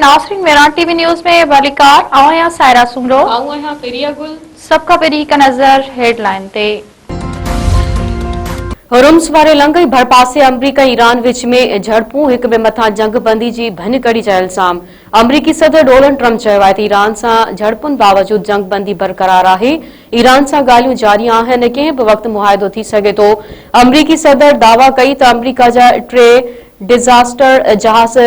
Nasreen Mehran TV news में वालिकार आया सायरा सुमरो आया पेरिया गुल सबका पेरी का नजर हेडलाइन ते हुरम्स वारे लंघई भरपासे अमरीका ईरान विच में झड़पूं एक में मथा जंग बंदी जी भन कड़ी जा इल्जाम अमरीकी सदर डोनाल्ड ट्रंप चयो आहे त ईरान सां झड़पुनि बावजूद जंग बंदी बरकरार आहे। ईरान सां ॻाल्हियूं जारी आहिनि, कंहिं बि वक़्तु मुआहिदो थी सघे थो। अमरीकी सदर दावा कई त अमरीका जा 3 डिजास्टर जहाज़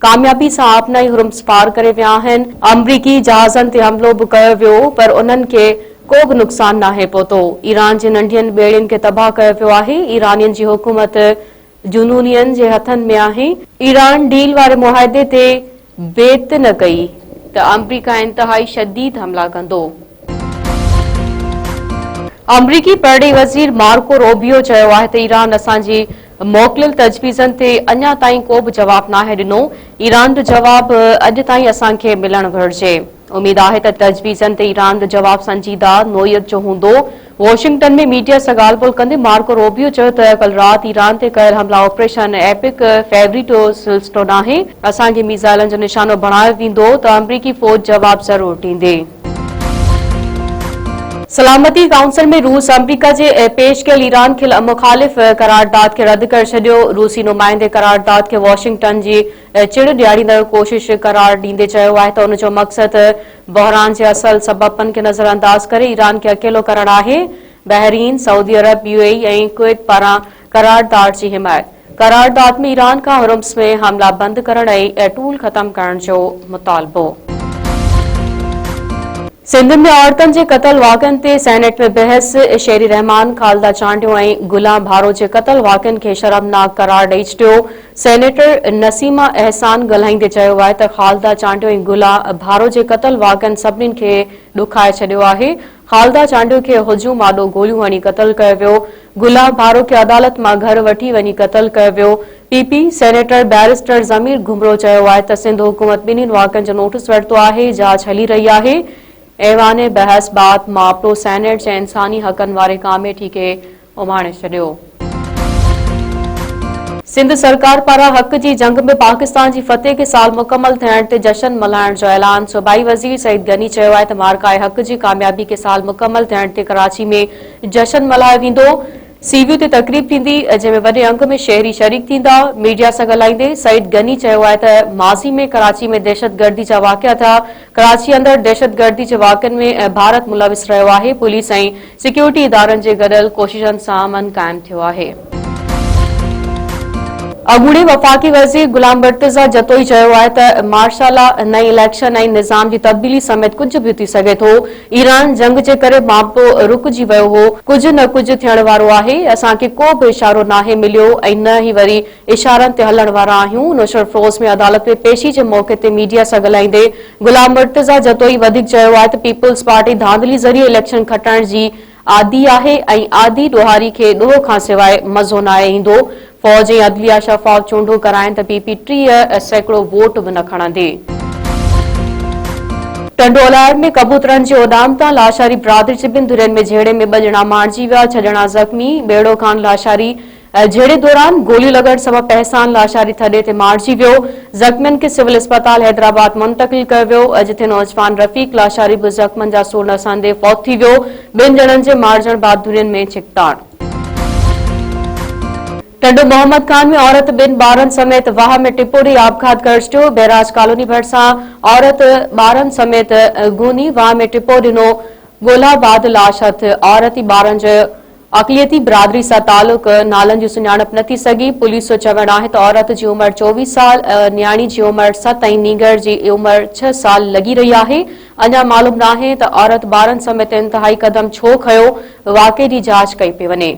कामयाबी सां आपनाई हुरम्स पार करे विया आहिनि। अमरीकी जहाज़नि ते हमिलो बि कयो वियो पर उन्हनि खे को बि नुक़सान नाहे पहुतो। ईरान जे नंढियुनि ॿेड़ियुनि खे तबाह कयो वियो आहे। ईरानियुनि जी हुकूमत जुनूनियुनि जे हथनि में आहे। ईरान डील वारे मुआहिदे ते बेत न कई त अमरीका इंतहाई शदीद हमला कंदो। अमरीकी परॾेही वज़ीर मार्को रूबियो चयो आहे त ईरान असांजी मोकलियल तजवीज़नि ते अञा ताईं को बि जवाब नाहे ॾिनो। ईरान जो जवाब अॼु ताईं असांखे मिलणु घुरिजे। उमीद आहे त तजवीज़नि ते ईरान जो जवाब संजीदा नोयत जो हूंदो। वॉशिंगटन में मीडिया सां ॻाल्हि ॿोल्हि कंदे मार्को रूबियो चयो त कल राति ईरान ते कयल हमला ऑपरेशन एपिक फेवरिटो सिलसिलो नाहे। असांखे मिसाइलनि जो निशानो बणायो वेंदो त अमरीकी फ़ौज जवाब ज़रूर ॾींदे। सलामती काउंसिल में रूस अमरीका जे पेश कयल ईरान खे मुखालिफ़ करारदाद खे रद्द करे छॾियो। रूसी नुमाइंदे करारदाद खे वॉशिंगटन जी चिड़ ॾियारींदड़ कोशिश करार ॾींदे चयो आहे त उन जो मक़सदु बहरान जे असल सबबनि खे नज़रअंदाज करे ईरान खे अकेलो करणु आहे। बहरीन, सऊदी अरब, यूएई ऐं कुवैत पारां करारदाद जी हिमायत। करारदाद में ईरान खां हुरम्स में हमला बंदि करण ऐं टूल ख़त्म करण जो मुतालबो। सिंध में औरतुनि जे क़तल वाक़िअनि ते सेनेट में बहस। शेरी रहमान, खालदा चांडियो ऐं गुलाम भारो जे क़तल वाक़िअनि खे शर्मनाक करार ॾेई छॾियो। सेनेटर नसीमा अहसान ॻाल्हाईंदे चयो आहे त खालदा चांडियो ऐं गुलाम भारो जे क़तल वाक़िअनि सभिनीनि खे ॾुखाए छॾियो आहे। खालदा चांडियो खे हुजूम आॾो गोलियूं हणी क़तल कयो वियो। गुलाम भारो खे अदालत मां घर वठी वञी क़तल कयो वियो। पीपी सेनेटर बैरिस्टर ज़मीर घुमरो चयो आहे त सिंध हुकूमत ॿिन्हिनि वाक़िअनि जो नोटिस वरितो आहे। जांच हली रही आहे। ऐवाने बहस बाद मामलो सेनेट जे इंसानी हक़नि वारे कमेटी खे उभाणे छॾियो। सिंध सरकार पारां हक़ जी जंग में पाकिस्तान जी फतेह के साल मुकम्मल थियण ते जश्न मल्हाइण जो ऐलान। सूबाई वज़ीर सईद गनी चयो आहे त मार्काए हक़ जी कामयाबी के साल मुकम्मल थियण ते कराची में जश्न मल्हायो वेंदो। सीवियू ते तकरीब थींदी जंहिं में वॾे अंग में शहरी शरीक थींदा। मीडिया सां ॻाल्हाईंदे सईद गनी चयो आहे त माज़ी में कराची में दहशतगर्दी जा वाक़िआ थिया। कराची अंदरि दहशतगर्दी जे वाक़िअनि में भारत मुलविस रहियो आहे। पुलिस ऐं सिक्योरिटी इदारनि जे गॾियल कोशिशनि सां अमन क़ाइमु थियो आहे। अॻूणे वफ़ाक़ी वज़ीर गुलाम मुर्तज़ा जतोई चयो आहे त मार्शाला नई इलेक्शन ऐं निज़ाम जी तब्दीली समेत कुझु बि थी सघे थो। ईरान जंग जे करे मामलो रुकिजी वियो हो, कुझु न कुझु थियण वारो आहे। असांखे को बि इशारो नाहे मिलियो ऐं न ई वरी इशारनि ते हलण वारा आहियूं। नुसरत फिरोज़ में अदालत में पेशी जे मौक़े ते मीडिया सां ॻाल्हाईंदे गुलाम मुर्तज़ा जतोई वधीक चयो आहे त पीपल्स पार्टी धांधली ज़रिए इलेक्शन खटण जी आदी आहे ऐं आदी ॾोहारी खे ॾोह खां सवाइ मज़ो न आहे ईंदो। फौज ऐं अदलिया शफ़ाफ़ चूंडूं कराइनि त पीपी 30% वोट बि न खणंदी। टंडोलार में कबूतरनि जे उॾाम तां लाशारी बिरादरी जे ॿिनि धुरियुनि में झेड़े में 2 ॼणा मारिजी विया, 6 ॼणा ज़ख़्मी। बेड़ो खान लाशारी झेड़े दौरान गोली लॻण सबबि पहसान लाशारी थॾे ते मारिजी वियो। ज़ख़्मियुनि खे सिविल अस्पताल हैदराबाद मुंतक़िल कयो वियो। अॼु थिए नौजवान रफ़ीक लाशारी बि ज़ख़्मनि जा सूर न सहंदे फ़ौत थी वियो। 2 ॼणनि जे मारिजण बाद धुरियुनि में छिकताण। टंडो मोहम्मद खान में औरत 2 ॿारनि समेत वाह में टिपो ॾेई आपघात करे छॾियो। बैराज कॉलोनी भरिसां औरत 2 समेत गुनी वाह में टिपो ॾिनो। ॻोल्हा बाद लाश हथ। औरत ऐं ॿारनि जो अक़लियती बिरादरी सां तालुक़ नालनि जी सुञाणप न थी सघी। पुलिस जो चवणु आहे त औरत जी उमिरि 24 साल, न्याणी जी उमिरि 7 ऐं नीगर जी उमिरि 6 साल लॻी रही आहे। अञा मालूम नाहे त औरत 2 समेत इंतहाई क़दम छो खयो। वाक़े जी जांच कई पई वञे।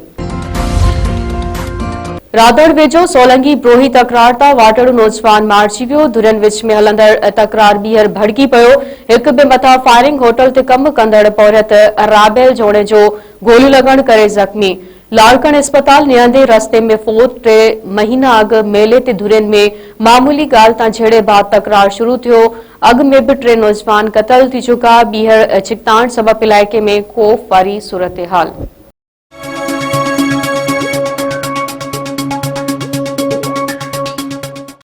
रादड़ वेझो सोलंगी ब्रोही तकरार तां वाटड़ो नौजवान मारिजी वियो। धुरियुनि विच में हलंदड़ तकरार ॿीहर भड़की पियो। हिक ॿिए मथां फायरिंग। होटल ते कम कंदड़ पौरियत राबेल जोड़े जो गोलियूं लॻण करे ज़ख़्मी। लाड़कण अस्पताल निहंदे रस्ते में फ़ौत। 3 महीना अॻु मेले ते धुरियुनि में मामूली ॻाल्हि तां झेड़े बाद तकरार शुरू थियो। अॻु में बि 3 नौजवान क़तल थी चुका। ॿीहर छिकताण सबबि इलाइक़े में ख़ौफ़ वारी सूरत हाल।